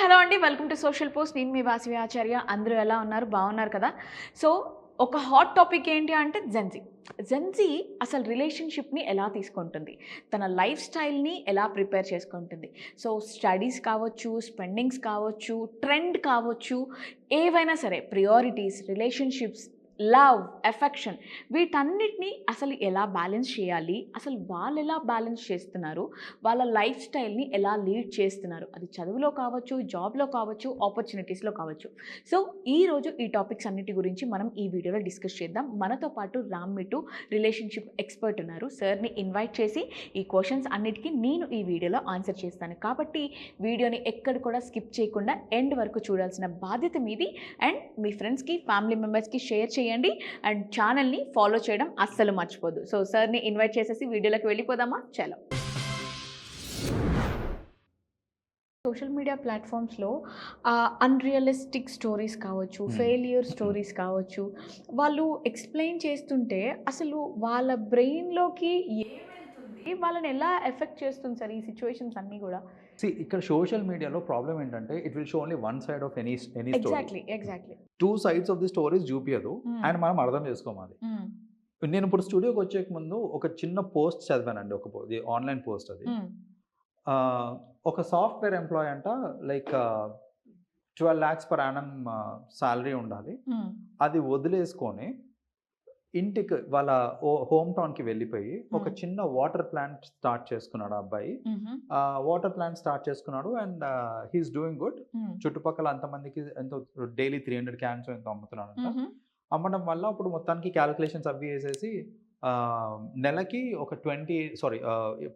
Hello అండి. Welcome to social post. నేను మీ వాసవి ఆచార్య. అందరూ ఎలా ఉన్నారు? బాగున్నారు కదా? సో, ఒక హాట్ టాపిక్ ఏంటి అంటే జెన్‌జీ. జెన్‌జీ అసలు రిలేషన్‌షిప్‌ని ఎలా తీసుకుంటుంది? తన లైఫ్ స్టైల్‌ని ఎలా ప్రిపేర్ చేసుకుంటుంది? సో, స్టడీస్ కావచ్చు, స్పెండింగ్స్ కావచ్చు, ట్రెండ్ కావచ్చు, ఏవైనా సరే ప్రియారిటీస్, రిలేషన్‌షిప్స్, లవ్, ఎఫెక్షన్ వీటన్నిటిని అసలు ఎలా బ్యాలెన్స్ చేయాలి? అసలు వాళ్ళెలా బ్యాలెన్స్ చేస్తున్నారు? వాళ్ళ లైఫ్ స్టైల్‌ని ఎలా లీడ్ చేస్తున్నారు? అది చదువులో కావచ్చు, జాబ్‌లో కావచ్చు, ఆపర్చునిటీస్‌లో కావచ్చు. సో, ఈరోజు ఈ టాపిక్స్ అన్నిటి గురించి మనం ఈ వీడియోలో డిస్కస్ చేద్దాం. మనతో పాటు రామ్ మిట్టు రిలేషన్‌షిప్ ఎక్స్‌పర్ట్ ఉన్నారు. సార్‌ని ఇన్వైట్ చేసి ఈ క్వెషన్స్ అన్నిటికి నేను ఈ వీడియోలో ఆన్సర్ చేస్తాను. కాబట్టి వీడియోని ఎక్కడ కూడా స్కిప్ చేయకుండా ఎండ్ వరకు చూడాల్సిన బాధ్యత మీది. అండ్ మీ ఫ్రెండ్స్‌కి, ఫ్యామిలీ మెంబర్స్‌కి షేర్ చేయండి. అండ్ ఛానల్‌ని ఫాలో చేయడం అస్సలు మర్చిపోద్దు. సో, సార్‌ని ఇన్వైట్ చేసేసి వీడియోలోకి వెళ్ళిపోదామా? చలో. సోషల్ మీడియా ప్లాట్‌ఫామ్స్‌లో అన్‌రియలిస్టిక్ స్టోరీస్ కావచ్చు, హ్మ్. ఫెయిల్యూర్ స్టోరీస్ కావచ్చు, వాళ్ళు ఎక్స్‌ప్లెయిన్ చేస్తుంటే అసలు వాళ్ళ బ్రెయిన్‌లోకి ఏమెళ్తుంది? వాళ్ళని ఎలా ఎఫెక్ట్ చేస్తుంది సార్ ఈ సిట్యుయేషన్స్ అన్నీ గూడా? ఇక్కడ సోషల్ మీడియాలో ప్రాబ్లమ్ ఏంటంటే, it will show only one side of any story. Exactly. 2 sides of the stories చూపియదు. హ్మ్. అండ్ మనం అర్థం చేసుకోము అది. హ్మ్. నేను ఇప్పుడు స్టూడియోకి వచ్చేక ముందు ఒక చిన్న పోస్ట్ చదివానండి. ఇది ఆన్‌లైన్ పోస్ట్ అది. హ్మ్. ఒక సాఫ్ట్‌వేర్ ఎంప్లాయీ అంట like 12 lakhs per annum salary ఉండాలి. హ్మ్. అది వదిలేసుకొని ఇంటికి వాళ్ళ హోమ్ టౌన్‌కి వెళ్ళిపోయి ఒక హ్మ్. చిన్న వాటర్ ప్లాంట్ స్టార్ట్ చేసుకున్నాడు ఆ అబ్బాయి. హుహు. వాటర్ ప్లాంట్ స్టార్ట్ చేసుకున్నాడు and he is doing good. హ్మ్. చుట్టుపక్కల అంతమందికి ఎంతో డైలీ 300 క్యాన్స్ ఎంతో అమ్ముతున్నాడంట. హుహు. అమ్మడం వల్ల ఇప్పుడు మొత్తానికి కాలిక్యులేషన్స్ అవి ఏసేసి నెలకి ఒక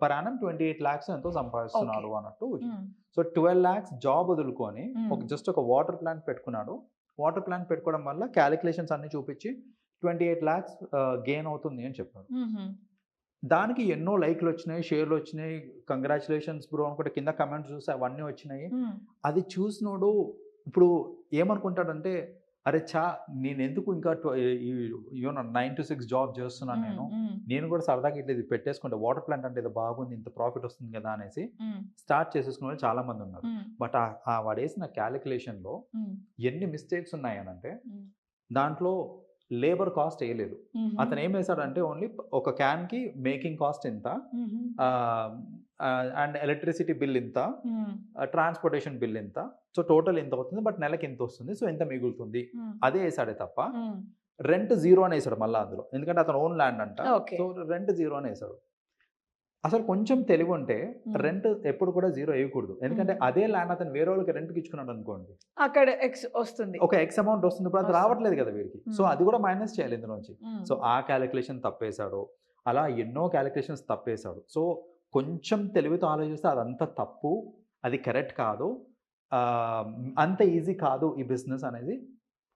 పర్ యానమ్ 28 లాక్స్ ఎంతో ఓకే. సంపాదిస్తున్నారు అన్నట్టు వచ్చింది. హ్మ్. సో, 12 లాక్స్ జాబ్ వదులుకొని హ్మ్. ఒక వాటర్ ప్లాంట్ పెట్టుకున్నాడు. వాటర్ ప్లాంట్ పెట్టుకోవడం వల్ల కాలిక్యులేషన్స్ అన్నీ చూపించి 28 లాక్స్ గెయిన్ అవుతుంది అని చెప్పాడు. హుహు. దానికి ఎన్నో లైక్‌లొచ్చినాయి, షేర్‌లొచ్చినాయి. కంగ్రాచ్యులేషన్స్ బ్రో అనుకుంటే కింద కామెంట్స్ చూస్తే అవన్నీ వచ్చినాయి. హ్మ్. అది చూసినోడు ఇప్పుడు ఏమనుకుంటాడంటే, అరే ఛా! నేనెందుకు ఇంకా ఈ 9-6 జాబ్ చేస్తున్నాను హ్మ్. నేను. హ్మ్. నేను కూడా సరదాగా ఇట్లా ఇది పెట్టేసుకుంటే వాటర్ ప్లాంట్ అంటే ఏదో బాగుంది. ఇంత ప్రాఫిట్ వస్తుంది కదా! అనేసి హ్మ్. స్టార్ట్ చేసేసుకున్న వాళ్ళు చాలా మందున్నారు. హ్మ్. బట్ వాడేసిన కాలిక్యులేషన్‌లో హ్మ్. ఎన్ని మిస్టేక్స్ ఉన్నాయనంటే హ్మ్. దాంట్లో లేబర్ కాస్ట్ ఎయలేదు. హుహు. అతనేమేసాడంటే ఓన్లీ ఒక క్యాన్‌కి మేకింగ్ కాస్ట్ ఇంత, హుహు. ఆహ్, అండ్ ఎలక్ట్రిసిటీ బిల్ ఇంత, హ్మ్. ట్రాన్స్‌పోర్టేషన్ బిల్ ఇంత. సో, టోటల్ ఇంతవుతుంది. బట్ నెలకి ఇంతొస్తుంది. సో, ఇంత మిగులుతుంది. హ్మ్. అదే ఏసాడే తప్ప హ్మ్. రెంట్ జీరో అనేసాడు మళ్ళా అందులో. ఎందుకంటే అతని ఓన్ ల్యాండ్ అంట. ఓకే. సో, రెంట్ జీరో అనేసాడు. అసలు కొంచెం తెలివుంటే హ్మ్. రెంట్ ఎప్పుడు కూడా జీరో ఎయకూడదు. హ్మ్. ఎందుకంటే అదే ల్యాండ్ అతను వేరేళ్ళకి రెంట్‌కి ఇచ్చుకున్నాడనుకోండి. అక్కడ ఒస్తుంది. ఒక ఎక్స్ అమౌంట్ వస్తుంది. ఇప్పుడు అది ఒస్తుంది. రావట్లేదు కదా వీడికి. సో, హ్మ్. అది కూడా మైనస్ చేయాలి ఇందులోంచి. హ్మ్. సో, ఆ కాలిక్యులేషన్ తప్పేసాడు. అలా ఎన్నో కాలిక్యులేషన్స్ తప్పేసాడు. సో, కొంచెం తెలివితో ఆలోచిస్తే అదంతా తప్పు. అది కరెక్ట్ కాదు. ఆహ్, అంత ఈజీ కాదు ఈ బిజినెస్ అనేది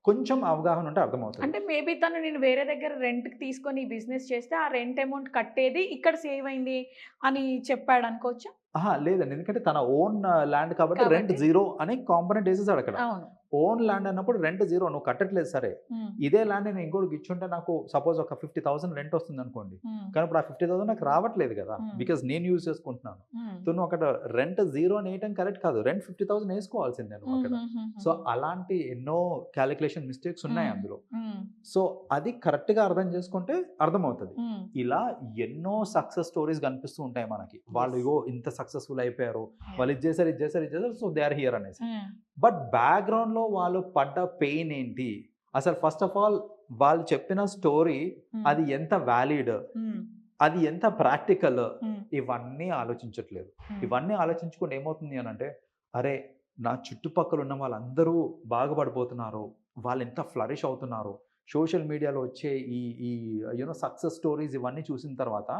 కొంచెం అవగాహన ఉంటే అర్థమవుతది. అంటే మేబీ తను నేను వేరే దగ్గర రెంట్‌కి తీసుకొని ఈ బిజినెస్ చేస్తే ఆ రెంట్ అమౌంట్ కట్టేది ఇక్కడ సేవ్ అయింది అని చెప్పాడనుకోవచ్చా? అహా! లేదండి. ఎందుకంటే తన ఓన్ ల్యాండ్ కాబట్టి రెంట్ కాబట్టి జీరో అనే కాంపోనెంట్ ఏసేసాడక్కడ. అవును. ఓన్ ల్యాండ్ అన్నప్పుడు రెంట్ జీరో నువ్వు కట్టట్లేదు సరే. హ్మ్. ఇదే ల్యాండ్ నేను ఇంకోడికి ఇచ్చుంటే నాకు సపోజ్ ఒక 50,000 రెంట్ వస్తుందనుకోండి. హ్మ్. కానీ ఇప్పుడు ఆ 50,000 నాకు రావట్లేదు గదా! హ్మ్. బికాజ్ నేను యూజ్ చేసుకుంటున్నాను. హ్మ్. సో, నువ్వు అక్కడ రెంట్ జీరో అని ఏయటం కరెక్ట్ కాదు. రెంట్ 50,000 ఏసుకోవాల్సిందే నువ్వక్కడ. సో, హుహుహుహుహు. అలాంటి ఎన్నో కాలిక్యులేషన్ మిస్టేక్స్ ఉన్నాయి హ్మ్. అందులో. హ్మ్. సో, అది కరెక్ట్‌గా అర్థం చేసుకుంటే అర్థమవుతది. హ్మ్. ఇలా ఎన్నో సక్సెస్ స్టోరీస్ కనిపిస్తూ ఉంటాయి మనకి. వాళ్ళు యెస్. ఇగో ఇంత సక్సెస్‌ఫుల్ అయిపోయారు. యాహ్! వాళ్ళు ఇది చేసారు, ఇది చేసారు, ఇది చేసారు. సో, దే ఆర్ హియర్ అనేసి. హ్మ్. బట్ బ్యాక్‌గ్రౌండ్‌లో వాళ్ళు పడ్డ పెయిన్ ఏంటి? అసలు ఫస్ట్ ఆఫ్ ఆల్ వాళ్ళు చెప్పిన స్టోరీ హ్మ్. అది ఎంత వాలిడ్? హ్మ్. అది ఎంత ప్రాక్టికల్? హ్మ్. ఇవన్నీ ఆలోచించట్లేదు. హ్మ్. ఇవన్నీ ఆలోచించకుండా ఏమవుతుంది అనంటే, అరే! నా చుట్టుపక్కల ఉన్న వాళ్ళందరూ బాగుపడిపోతున్నారు. వాళ్ళెంత ఫ్లరిష్ అవుతున్నారు. సోషల్ మీడియాలో వచ్చే ఈ ఈ సక్సెస్ స్టోరీస్ ఇవన్నీ చూసిన తర్వాత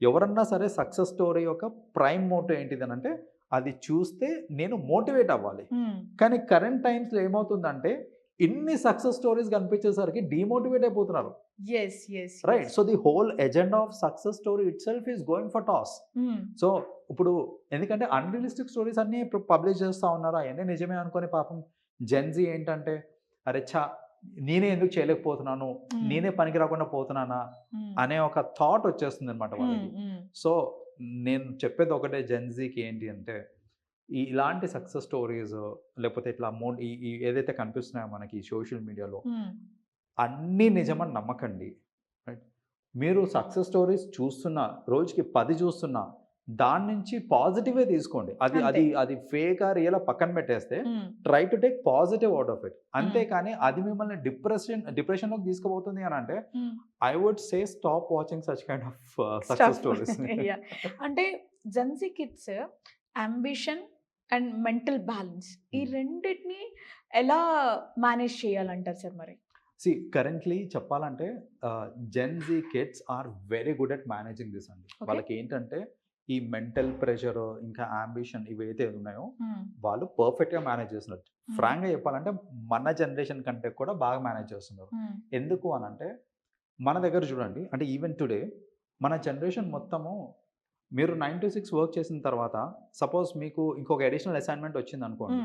ఎవరన్నా సరే సక్సెస్ స్టోరీ యొక్క ప్రైమ్ మోటో ఏంటిదనంటే, అది చూస్తే నేను మోటివేట్ అవ్వాలి. హ్మ్. కానీ కరెంట్ టైమ్స్‌లో ఏమవుతుందంటే, ఇన్ని సక్సెస్ స్టోరీస్ కనిపించేసరికి డీమోటివేట్ అయిపోతున్నారు. Yes. Yes. Right. Yes. So, the whole agenda of success story itself is going for toss. హ్మ్. సో, ఇప్పుడు ఎందుకంటే అన్‌రియలిస్టిక్ స్టోరీస్ అన్నీ ఇప్పుడు పబ్లిష్ చేస్తా ఉన్నారు. అయన్నీ నిజమే అనుకోని పాపం జెన్‌జీ ఏంటంటే, అరె ఛ! నేనే ఎందుకు చేయలేకపోతున్నాను? హ్మ్. నేనే పనికి రాకుండా పోతున్నానా? హ్మ్. అనే ఒక థాట్ వచ్చేస్తుందన్నమాట హ్మ్. వాళ్ళకి. హ్మ్. సో, నేను చెప్పేది ఒకటే జెన్‌జీకి ఏంటి అంటే, ఇలాంటి సక్సెస్ స్టోరీస్ లేకపోతే ఇట్లా ఈ ఏదైతే కనిపిస్తున్నాయో మనకి సోషల్ మీడియాలో అన్నీ నిజమని నమ్మకండి. రైట్? మీరు సక్సెస్ స్టోరీస్ చూస్తున్నా, రోజుకి 10 చూస్తున్నా, దాని నుంచి పాజిటివే తీసుకోండి. అది అంతే. అది అది ఫేకా, రియలా పక్కన పెట్టేస్తే try to take positive out of it. అంతేకాని అది మిమ్మల్ని డిప్రెషన్‌లోకి తీసుకుపోతుంది అని అంటే I would say stop watching such kind of success stories. అంటే Gen Z kids ambition and mental balance ఈ రెండింటిని ఎలా మేనేజ్ చేయాలంటారు సార్ మరి? కరెంట్లీ చెప్పాలంటే Gen Z kids are very good at managing this అండి. Okay. వాళ్ళకి ఏంటంటే ఈ మెంటల్ ప్రెషర్ ఇంకా అంబిషన్ ఇవైతే ఉన్నాయో వాళ్ళు పర్ఫెక్ట్గా మేనేజ్ చేస్తున్నారు. ఫ్రాంక్గా చెప్పాలంటే మన జనరేషన్ కంటే కూడా బాగా మేనేజ్ చేస్తున్నారు. ఎందుకు అని అంటే మన దగ్గర చూడండి, అంటే ఈవెన్ టుడే మన జనరేషన్ మొత్తము మీరు 9 to 6 వర్క్ చేసిన తర్వాత సపోజ్ మీకు ఇంకొక అడిషనల్ అసైన్మెంట్ వచ్చింది అనుకోండి,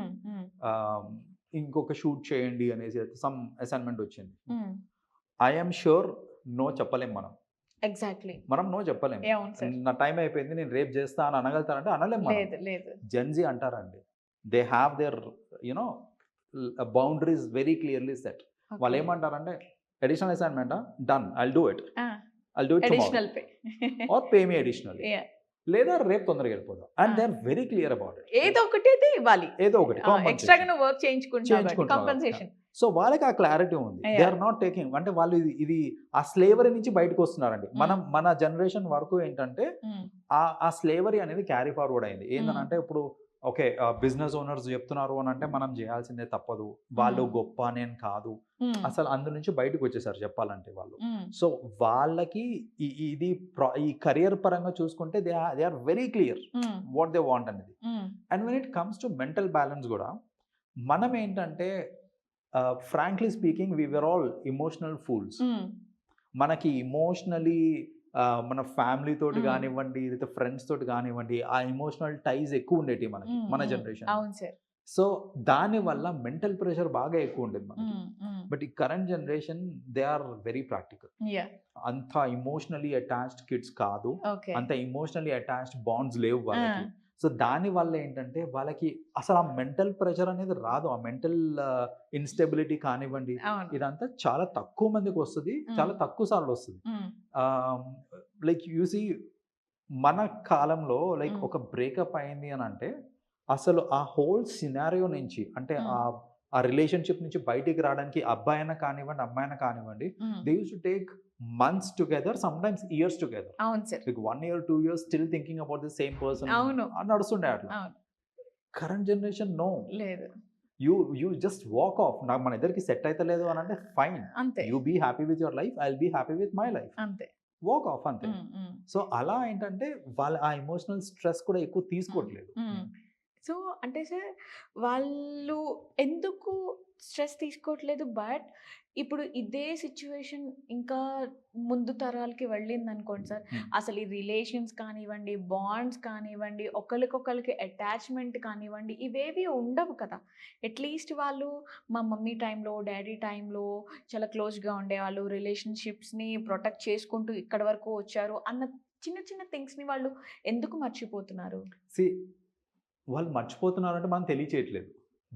ఇంకొక షూట్ చేయండి అనేసి సమ్ అసైన్మెంట్ వచ్చింది. ఐఎమ్ షూర్ నో చెప్పలేం మనం. ఎగ్జాక్ట్లీ. మనం నో చెప్పలేం. నా టైం అయిపోయింది నేను రేపు చేస్తా అని అనగలుగుతారంటే అనలేం. లేదు. జెన్జీ అంటారండి, they have their you know boundaries very clearly set. వాళ్ళు ఏమంటారంటే అడిషనల్ అసైన్మెంటా, done, I'll do it additional pay or pay me additional, లేదా రేపు తొందరగా వెళ్ళిపోదాం. And they are very clear about it. ఏదో ఒకటి అయితే ఇవ్వాలి, ఏదో ఒకటి ఎక్స్ట్రాగా నువ్వు వర్క్ చేయించుకుంటున్నావు, కాంపెన్సేషన్. సో వాళ్ళకి ఆ క్లారిటీ ఉంది. దే ఆర్ నాట్ టేకింగ్, అంటే వాళ్ళు ఇది ఆ స్లేవరీ నుంచి బయటకు వస్తున్నారండి. మన జనరేషన్ వరకు ఏంటంటే ఆ స్లేవరీ అనేది క్యారీ ఫార్వర్డ్ అయింది. ఏంటంటే ఇప్పుడు ఓకే బిజినెస్ ఓనర్స్ చెప్తున్నారు అని అంటే మనం చేయాల్సిందే తప్పదు, వాళ్ళు గొప్ప నేను కాదు, అసలు అందు నుంచి బయటకు వచ్చేసారు చెప్పాలంటే వాళ్ళు. సో వాళ్ళకి ఇది ఈ కెరియర్ పరంగా చూసుకుంటే they are very clear what they want అనేది. And when it comes to mental balance కూడా మనం ఏంటంటే frankly speaking we were all emotional fools. మనకి ఇమోషనలీ మన ఫ్యామిలీ తోటి కానివ్వండి, లేదా ఫ్రెండ్స్ తోటి కానివ్వండి, ఆ ఇమోషనల్ టైజ్ ఎక్కువ ఉండేవి మనకి మన జనరేషన్. సో దాని వల్ల మెంటల్ ప్రెషర్ బాగా ఎక్కువ ఉండేది మనకి. బట్ ఈ current generation they are very practical. అంత ఇమోషనలీ అటాచ్డ్ కిడ్స్ కాదు, అంత ఇమోషనలీ అటాచ్డ్ బాండ్స్ లేవు వాళ్ళకి. సో దాని వల్ల ఏంటంటే వాళ్ళకి అసలు ఆ మెంటల్ ప్రెషర్ అనేది రాదు. ఆ మెంటల్ ఇన్స్టెబిలిటీ కానివ్వండి, ఇదంతా చాలా తక్కువ మందికి వస్తుంది, చాలా తక్కువ సార్లు వస్తుంది. లైక్ యూసీ మన కాలంలో లైక్ ఒక బ్రేకప్ అయింది అని అంటే అసలు ఆ హోల్ సినారియో నుంచి, అంటే ఆ రిలేషన్షిప్ నుంచి బయటికి రావడానికి అబ్బాయి అయినా కానివ్వండి, అమ్మాయి అయినా కానివ్వండి, they use to take months together, sometimes years together. అవును sir. Like 1 year 2 years still thinking about the same person. అవును. నడుస్తుండే అట్లా. కరెంట్ జనరేషన్ నో, లేదు. You just walk off. నాకు మన ఇద్దరికి సెట్ అయితే లేదు అని అంటే fine, you be happy with your life, I will be happy with my life, అంతే, వాక్ ఆఫ్ అంతే. సో అలా ఏంటంటే వాళ్ళ ఆ ఎమోషనల్ స్ట్రెస్ కూడా ఎక్కువ తీసుకోవట్లేదు. సో అంటే సార్ వాళ్ళు ఎందుకు స్ట్రెస్ తీసుకోవట్లేదు, బట్ ఇప్పుడు ఇదే సిచ్యువేషన్ ఇంకా ముందు తరాలకి వెళ్ళింది అనుకోండి సార్, అసలు ఈ రిలేషన్స్ కానివ్వండి, బాండ్స్ కానివ్వండి, ఒకరికొకరికి అటాచ్మెంట్ కానివ్వండి, ఇవేవి ఉండవు కదా. అట్లీస్ట్ వాళ్ళు మా మమ్మీ టైంలో, డాడీ టైంలో చాలా క్లోజ్గా ఉండేవాళ్ళు, రిలేషన్షిప్స్ని ప్రొటెక్ట్ చేసుకుంటూ ఇక్కడ వరకు వచ్చారు అన్న చిన్న చిన్న థింగ్స్ని వాళ్ళు ఎందుకు మర్చిపోతున్నారు? వాళ్ళు మర్చిపోతున్నారంటే మనం తెలియచేయట్లేదు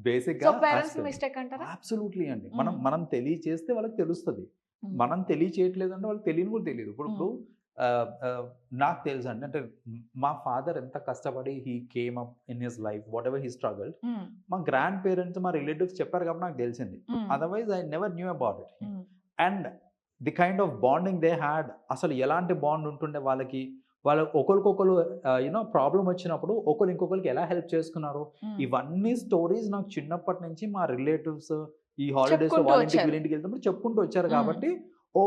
బేసిక్గా. సో పేరెంట్స్ మిస్టేక్ అంటారా? అబ్సల్యూట్లీ అండి. మనం తెలియచేస్తే వాళ్ళకి తెలుస్తుంది. మనం తెలియచేయట్లేదు అంటే వాళ్ళకి తెలియని కూడా తెలియదు. ఇప్పుడు నాకు తెలుసు అండి, అంటే మా ఫాదర్ ఎంత కష్టపడి he came up in his life, what ever he struggled, మా గ్రాండ్ పేరెంట్స్, మా రిలేటివ్స్ చెప్పారు కాబట్టి నాకు తెలిసింది. Otherwise I never knew about it. And the kind of bonding they had, అసలు ఎలాంటి బాండ్ ఉంటుండే వాళ్ళకి, వాళ్ళు ఒకరికొకరు యూనో ప్రాబ్లం వచ్చినప్పుడు ఒకరు ఇంకొకరికి ఎలా హెల్ప్ చేసుకున్నారు, ఇవన్నీ స్టోరీస్ నాకు చిన్నప్పటి నుంచి మా రిలేటివ్స్ ఈ హాలిడేస్ లో వాళ్ళ ఇంటికి వీళ్ళింటికి వెళ్తున్నప్పుడు చెప్పుకుంటూ వచ్చారు. కాబట్టి ఓ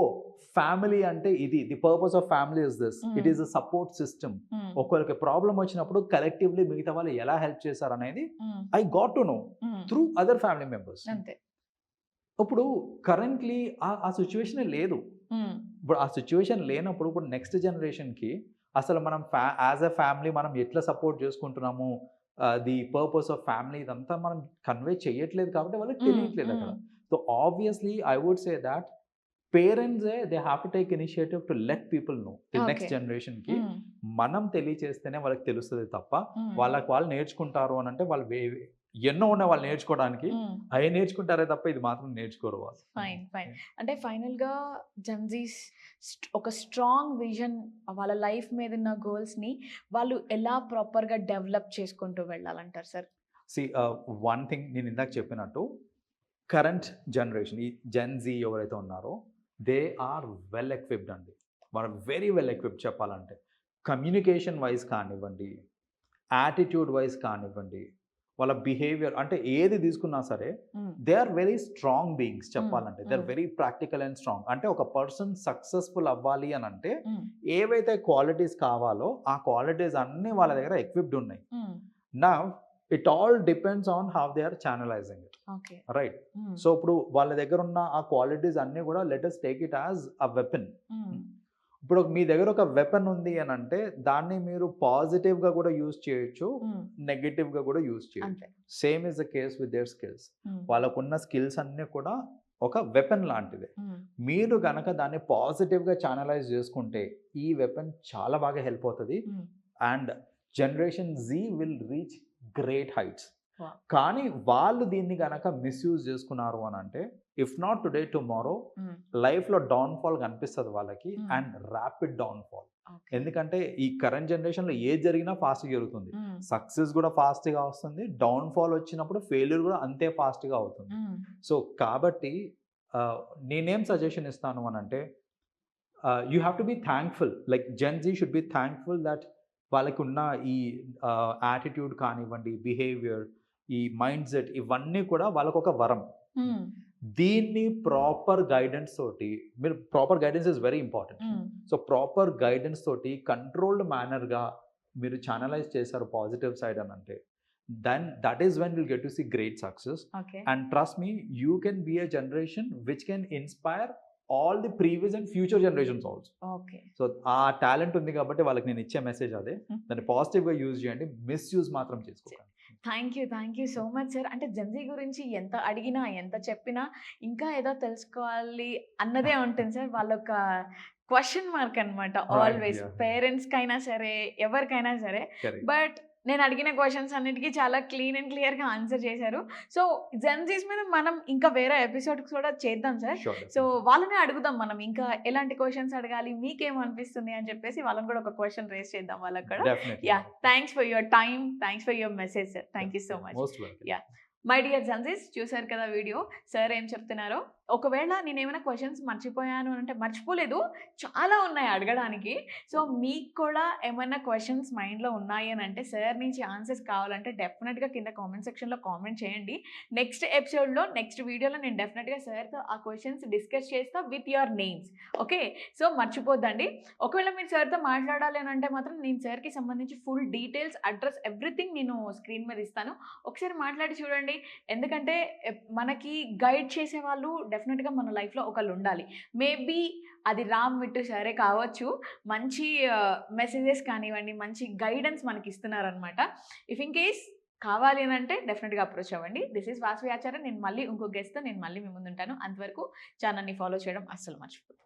ఫ్యామిలీ అంటే ఇది, the purpose of family is this, it is a support system. ఒకరికి ప్రాబ్లం వచ్చినప్పుడు కలెక్టివ్లీ మిగతా వాళ్ళు ఎలా హెల్ప్ చేశారు అనేది I got to know through other family members. ఇప్పుడు కరెంట్లీ ఆ సిచ్యువేషన్ లేదు. ఇప్పుడు ఆ సిచ్యువేషన్ లేనప్పుడు ఇప్పుడు నెక్స్ట్ జనరేషన్కి అసలు మనం యాజ్ ఎ ఫ్యామిలీ మనం ఎట్లా సపోర్ట్ చేసుకుంటున్నాము, ది పర్పస్ ఆఫ్ ఫ్యామిలీ, ఇదంతా మనం కన్వే చేయట్లేదు కాబట్టి వాళ్ళకి తెలియట్లేదు అక్కడ. So obviously I would say that పేరెంట్సే they have to take initiative to let people know the next Okay. జనరేషన్కి Mm. మనం తెలియచేస్తేనే వాళ్ళకి తెలుస్తుంది తప్ప Mm. వాళ్ళకి వాళ్ళు నేర్చుకుంటారు అని అంటే వాళ్ళు ఎన్నో ఉన్నాయి వాళ్ళు నేర్చుకోవడానికి Mm. అవి నేర్చుకుంటారే తప్ప ఇది మాత్రం నేర్చుకోరు వాళ్ళు. ఫైన్ అంటే ఫైనల్గా జెన్జీస్ ఒక స్ట్రాంగ్ విజన్ వాళ్ళ లైఫ్ మీద ఉన్న గోల్స్ని వాళ్ళు ఎలా ప్రాపర్గా డెవలప్ చేసుకుంటూ వెళ్ళాలంటారు సార్? వన్ థింగ్ నేను ఇందాక చెప్పినట్టు కరెంట్ జనరేషన్ ఈ జెన్జీ ఎవరైతే ఉన్నారో దే ఆర్ వెల్ ఎక్విప్డ్ అండి. వాళ్ళు వెరీ వెల్ ఎక్విప్డ్ చెప్పాలంటే. కమ్యూనికేషన్ వైజ్ కానివ్వండి, యాటిట్యూడ్ వైజ్ కానివ్వండి, వాళ్ళ బిహేవియర్ అంటే ఏది తీసుకున్నా సరే they are very strong beings చెప్పాలంటే. They are very practical and strong. అంటే ఒక పర్సన్ సక్సెస్ఫుల్ అవ్వాలి అని అంటే ఏవైతే క్వాలిటీస్ కావాలో ఆ క్వాలిటీస్ అన్నీ వాళ్ళ దగ్గర ఎక్విప్డ్ ఉన్నాయి. నా it all depends on how they are channelizing it, okay. Right? So ఇప్పుడు వాళ్ళ దగ్గర ఉన్న ఆ క్వాలిటీస్ అన్నీ కూడా let us take it as a weapon. ఇప్పుడు మీ దగ్గర ఒక వెపన్ ఉంది అని అంటే దాన్ని మీరు పాజిటివ్గా కూడా యూజ్ చేయొచ్చు, నెగటివ్గా కూడా యూజ్ చేయొచ్చు. అంతే. Same is the case with their skills. వాళ్ళకున్న స్కిల్స్ అన్నీ కూడా ఒక వెపన్ లాంటిదే. మీరు కనుక దాన్ని పాజిటివ్గా ఛానలైజ్ చేసుకుంటే ఈ వెపన్ చాలా బాగా హెల్ప్ అవుతుంది and generation G will reach great heights. Wow. కానీ వాళ్ళు దీన్ని కనుక మిస్యూజ్ చేసుకున్నారు అని అంటే ఇఫ్ నాట్ టుడే టుమారో లైఫ్లో డౌన్ఫాల్ కనిపిస్తుంది వాళ్ళకి అండ్ ర్యాపిడ్ డౌన్ఫాల్. ఎందుకంటే ఈ కరెంట్ జనరేషన్లో ఏది జరిగినా ఫాస్ట్గా జరుగుతుంది. సక్సెస్ కూడా ఫాస్ట్గా వస్తుంది, డౌన్ఫాల్ వచ్చినప్పుడు ఫెయిల్యూర్ కూడా అంతే ఫాస్ట్గా అవుతుంది. సో కాబట్టి నేనేం సజెషన్ ఇస్తాను అని అంటే you have to be thankful. Like gen Z should be thankful that వాళ్ళకి ఉన్న ఈ యాటిట్యూడ్ కానివ్వండి, బిహేవియర్, ఈ మైండ్ సెట్ ఇవన్నీ కూడా వాళ్ళకు ఒక వరం. దీన్ని ప్రాపర్ గైడెన్స్ తోటి మీరు proper guidance is very important. So proper guidance తోటి కంట్రోల్డ్ మేనర్గా మీరు ఛానలైజ్ చేశారు పాజిటివ్ సైడ్ అని అంటే then that is when will get to see great success. And trust me, you can be a generation which can inspire all the previous and future generations also. Okay. So ఆ talent ఉంది కాబట్టి వాళ్ళకి నేను ఇచ్చే message అదే. దాన్ని పాజిటివ్గా use చేయండి, మిస్యూజ్ మాత్రం చేసుకోకండి. Thank you so much sir. అంటే జెన్జీ గురించి ఎంత అడిగినా ఎంత చెప్పినా ఇంకా ఏదో తెలుసుకోవాలి అన్నదే ఉంటుంది సార్. వాళ్ళొక క్వశ్చన్ మార్క్ అనమాట ఆల్వేస్. పేరెంట్స్కైనా సరే ఎవరికైనా సరే. బట్ నేను అడిగిన క్వశ్చన్స్ అన్నిటికీ చాలా క్లీన్ అండ్ క్లియర్గా ఆన్సర్ చేశారు. సో జెన్జీస్ మీద మనం ఇంకా వేరే ఎపిసోడ్స్ కూడా చేద్దాం సార్. సో వాళ్ళనే అడుగుదాం మనం ఇంకా ఎలాంటి క్వశ్చన్స్ అడగాలి, మీకేమనిపిస్తుంది అని చెప్పేసి వాళ్ళని కూడా ఒక క్వశ్చన్ రేస్ చేద్దాం వాళ్ళకి కూడా. Yeah, thanks for your time, thanks for your message sir. Thank you so much. Yeah, my dear Gen Zs, చూసారు కదా వీడియో సార్ ఏం చెప్తున్నారో. ఒకవేళ నేను ఏమైనా క్వశ్చన్స్ మర్చిపోయాను అంటే మర్చిపోలేదు, చాలా ఉన్నాయి అడగడానికి. సో మీకు కూడా ఏమైనా క్వశ్చన్స్ మైండ్లో ఉన్నాయి అని అంటే సార్ నుంచి ఆన్సర్స్ కావాలంటే డెఫినెట్గా కింద కామెంట్ సెక్షన్లో కామెంట్ చేయండి. నెక్స్ట్ ఎపిసోడ్లో నెక్స్ట్ వీడియోలో నేను డెఫినెట్గా సార్తో ఆ క్వశ్చన్స్ డిస్కస్ చేస్తా with your names. Okay, so మర్చిపోద్దండి. ఒకవేళ మీరు సార్తో మాట్లాడాలి అని అంటే మాత్రం నేను సార్కి సంబంధించి ఫుల్ డీటెయిల్స్, అడ్రస్, ఎవ్రీథింగ్ నేను స్క్రీన్ మీద ఇస్తాను. ఒకసారి మాట్లాడి చూడండి. ఎందుకంటే మనకి గైడ్ చేసే వాళ్ళు డెఫినెట్గా మన లైఫ్లో ఒకళ్ళు ఉండాలి. మేబీ అది రామ్ మిట్టు సరే కావచ్చు, మంచి మెసేజెస్ కానివ్వండి, మంచి గైడెన్స్ మనకి ఇస్తున్నారనమాట. ఇఫ్ ఇన్ కేస్ కావాలి అని అంటే డెఫినెట్గా అప్రోచ్ అవ్వండి. దిస్ ఈజ్ వాసవి ఆచార్య. నేను మళ్ళీ ఇంకో గెస్ట్తో నేను మళ్ళీ మీ ముందు ఉంటాను. అంతవరకు ఛానల్ని ఫాలో చేయడం అస్సలు మర్చిపోతుంది.